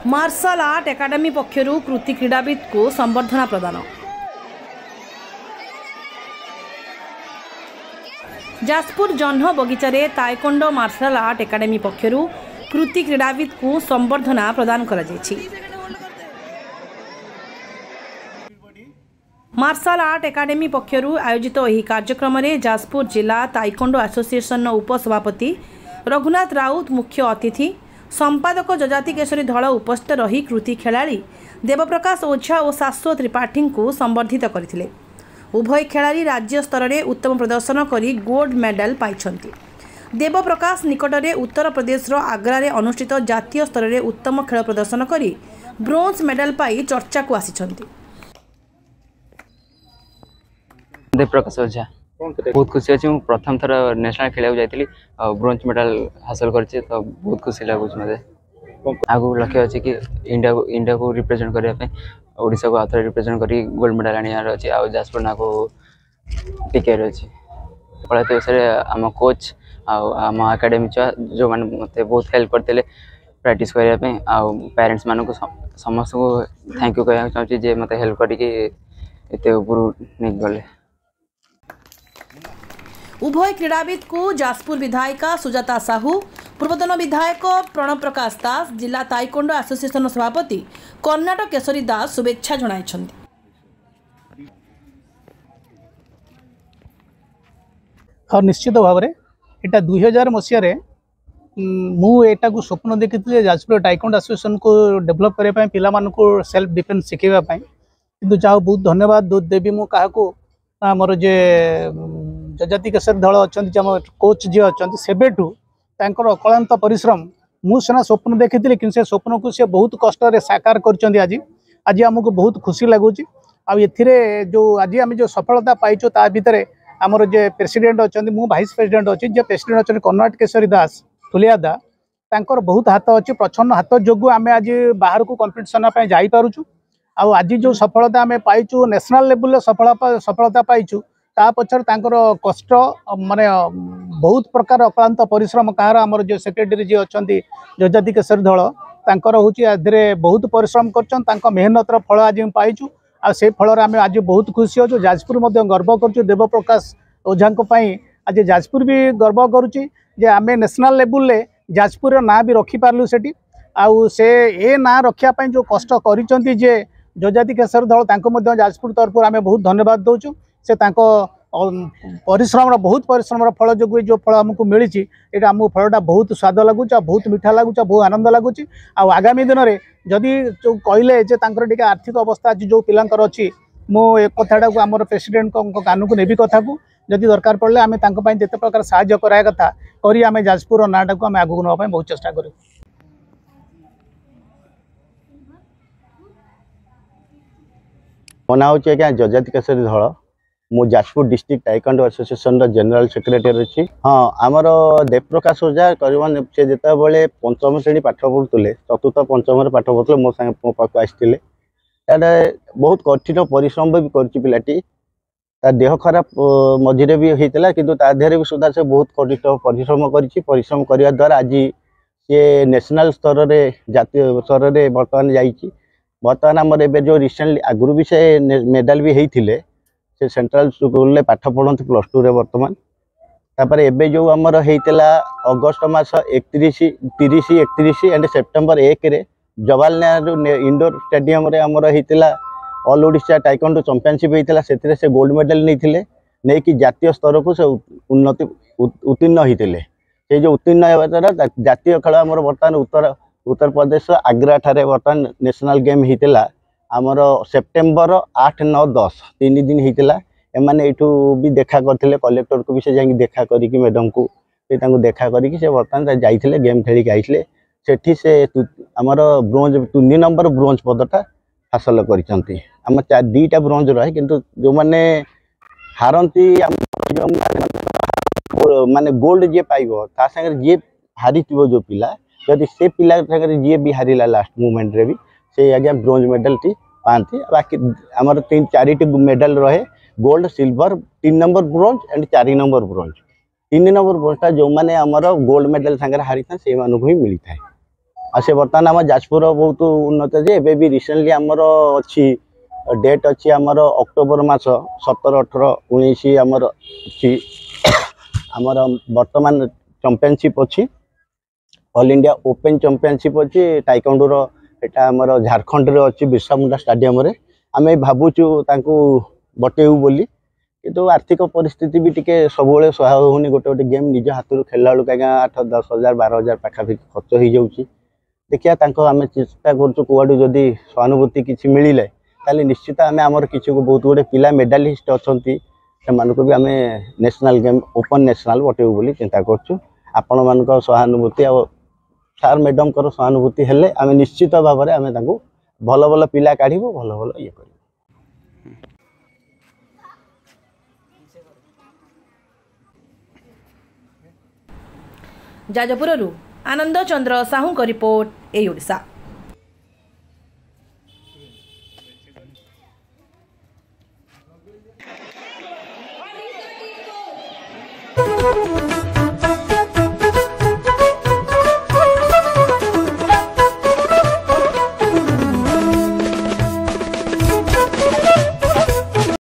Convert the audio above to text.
Martial art academy पक्षरु कृति क्रीड़ाविद को संबर्धना प्रदान। जाजपुर जह्न बगीचारे ताइकोंडो मार्शल आर्ट एकाडेमी पक्षरु कृति क्रीड़ाविद को संबर्धना प्रदान करा जायछि। मार्शल आर्ट एकाडेमी पक्षरु आयोजित एही कार्यक्रम में जाजपुर जिला ताइकोंडो एसोसिएशन उपसभापति रघुनाथ राउत मुख्य अतिथि संपादक जजाति केशरी धड़ उपस्थित रही कृति खेलाड़ी देवप्रकाश ओझा और शाश्वत त्रिपाठी को संबर्धित करथिले। उभय खेलाड़ी राज्य स्तर में उत्तम प्रदर्शन करी गोल्ड मेडल पाइछन्ति। देवप्रकाश निकटरे उत्तर प्रदेश आग्रा रे अनुष्ठित जातीय स्तर में उत्तम खेल प्रदर्शन करी ब्रोंज मेडल पाई चर्चा को आसिछन्ति। देवप्रकाश ओझा बहुत खुशी अच्छी। प्रथम थर नेशनल खेल जाइली ब्रोंज मेडल हासिल करछि तो बहुत खुशी लगुच। मत आगु लक्ष्य अच्छे कि इंडिया को रिप्रेजेंट करने ओडिशा को आउथरे रिप्रेजेंट करी गोल्ड मेडल आनियार अच्छे। आ जाजपुर ना को टिकेट अच्छे फलत विषय आम कोच आम एकेडमी छुआ जो मैंने मत बहुत हेल्प करते प्रैक्टिस करने पेरेंट्स मान को समस्त को थैंक यू कहना चाहूँगी जे मत हेल्प करके ऊपर नहीं गले। उभय क्रीड़ाविद को जाजपुर विधायिका सुजाता साहू, पूर्वतन विधायक प्रणव प्रकाश दास, जिला ताइकोंडो एसोसिएशन सभापति कर्णाटक केशरी दास शुभेच्छा जणाइछन्ति। और निश्चित भाव में एटा 2000 मसीह मुझा को स्वप्न देखी जाजपुर ताइकोंडो एसोसिएशन को डेभलप करने पिला सेल्फ डिफेन्स शिखापी कि जहाँ बहुत धन्यवाद देवी मु क्या मोर जे जजाति केशरी दल अच्छा कोच जी अच्छा सेबेठू अक्लांत परिश्रम मुझे स्वप्न देखी कि से स्वप्न को सी बहुत कष्ट साकार कर आज आज आमको बहुत खुशी लगुच। जो आज आम जो सफलता पाइचु ता भितर आमर जे प्रेसिडेंट अच्छा मु भाइस प्रेसिडेंट अच्छी जे प्रेसिडेंट अच्छा कर्णाटक केशरी दास तुलियादा तांकर बहुत हाथ अच्छी प्रच्छन्न हाथ जो आम आज बाहर को कंपिटिशन जापरुचु। आज जो सफलता आम पाइचु नेशनल लेवल सफलता पाइचु ता पछर तांकर कष्ट माने बहुत प्रकार अक्लांत परिश्रम कहार आमर जो सेक्रेटरी जी अच्छा जजाति केशरी दल तांकर होची आधे बहुत परिश्रम कर मेहनतर फल आज पाइचु। आ से फल आम आज बहुत खुशी हो। जाजपुर गर्व कर देवप्रकाश ओझा आज जाजपुर भी गर्व करुच्ची जे आम नेशनल लेवल जाजपुर ना भी रखिपारू से आउ से ए ना रखापी जो कष्ट कर जजाति केशरी दल जाजपुर तरफ आम बहुत धन्यवाद दौचु। से परिश्रम बहुत परिश्रम फल जो फल आमको मिली ये आम फलटा बहुत स्वाद लगुच बहुत मीठा लगुच बहुत आनंद लगुच। आगामी दिन में जदि जो कहले टे आर्थिक अवस्था जो पिलांकर अच्छी मो एक कथाटा को आम प्रेसिडेंट कान को नेबी कथा को जदि दरकार पड़े आम जिते प्रकार साहाय्य कराया कथा करी आम जाजपुर नाटा को आम आगू नापी बहुत चेष्टा करूँ। मो ना हूँ क्या जजाति केशरी दल मु Jajpur district taekwondo association general secretary अच्छी। हाँ आमर देवप्रकाश ओझा करीबन से जिते पंचम श्रेणी पाठ पढ़ुले चतुर्थ पंचम पाठ पढ़ुले मो सागे मो पाक आसते बहुत कठिन परिश्रम भी करी देह खराब मझे भी होता कि देहरे भी सुधा से बहुत कठिन परिश्रम परिश्रम करने द्वारा आज सी नेशनल स्तर में जातीय स्तर में बर्तमान आमर ए जो रिसेंटली आगुरी भी से मेडल भी होते से सेंट्रल स्कूल में पाठ पढ़ते +2 रे बर्तमान तापर एबे जो आमर होता अगस्ट मास 31 30 31 एंड सेप्टेम्बर 1 रे जवाहरलाल नेहरू इंडोर स्टेडियम रे आमर होता ऑल ओडिशा टाइकोंडो चैंपियनशिप होता से गोल्ड मेडल नहीं कि जातीय स्तर को से उन्नति उत्तीर्ण होते से जो उत्तीर्ण होगा द्वारा जातीय खेल आमर बर्तमान उत्तर प्रदेश आग्रा ठारे बर्तमान नेशनल गेम होता आमर सेप्टेम्बर 8 9 10 3 दिन होता एमाने एठू भी देखा करते कलेक्टर को भी से जाकि देखा करी मैडम को देखा करी से बर्तमान जाइए गेम खेलिक आइले सेठी से आमर ब्रोंज 3 नंबर ब्रोंज पदटा हासिल कर आम 2टा ब्रोंज रहे किंतु जो मैंने हारती माने गोल्ड जी पाइब ता संगे जी हारी जो पिला जदि से पिला जी भी हारिला लास्ट मोमेंट रे भी से आज्ञा ब्रोंज मेडल टी पाती। बाकी आमर 3-4 मेडल रहे gold silver 3 number bronze and 4 number bronze 3 number ब्रोंजटा जो मैंने आमर गोल्ड मेडल सागर हारी था से भी मिलता है। से बर्तमान आम जाजपुर बहुत उन्नत जे एबे भी रिसेंटली आमर अच्छी डेट अच्छी आमर अक्टोबर मास 17 18 19 आमर अच्छी आमर बर्तमान चैंपियनशिप अच्छी ऑल इंडिया ओपन चैंपियनशिप अच्छी टाइकोंडोर एटा आमर झारखंड रे अच्छी बिरसा मुंडा स्टेडियम रे आमे भाबुचु तांको बटेउ बोली किंतु आर्थिक परिस्थिति भी टिके सबुले सहाय होनी गोटे गोटे गेम निज हाथ खेलला बेलू कहीं 8 10 हजार 12 हजार पाखापाखि खर्च हो जाऊँगी देखिए आम चेष्टा करुआड़ू जदि सहानुभूति किसी मिले ताले निश्चित आम आमर किसी को बहुत गुड़े पिला मेडालिस्ट अच्छा से भी आम नेशनल गेम ओपन नेशनल बटेबू बोली चिंता करूँ आपण मान सहानुभूति आ सार मैडम सहानुभूति हेले आम निश्चित भाव में आम भल भल पिला काढ़ू भल भल ये कर जाजपुरରୁ आनंद चंद्र साहू का रिपोर्ट ए ओडिशा।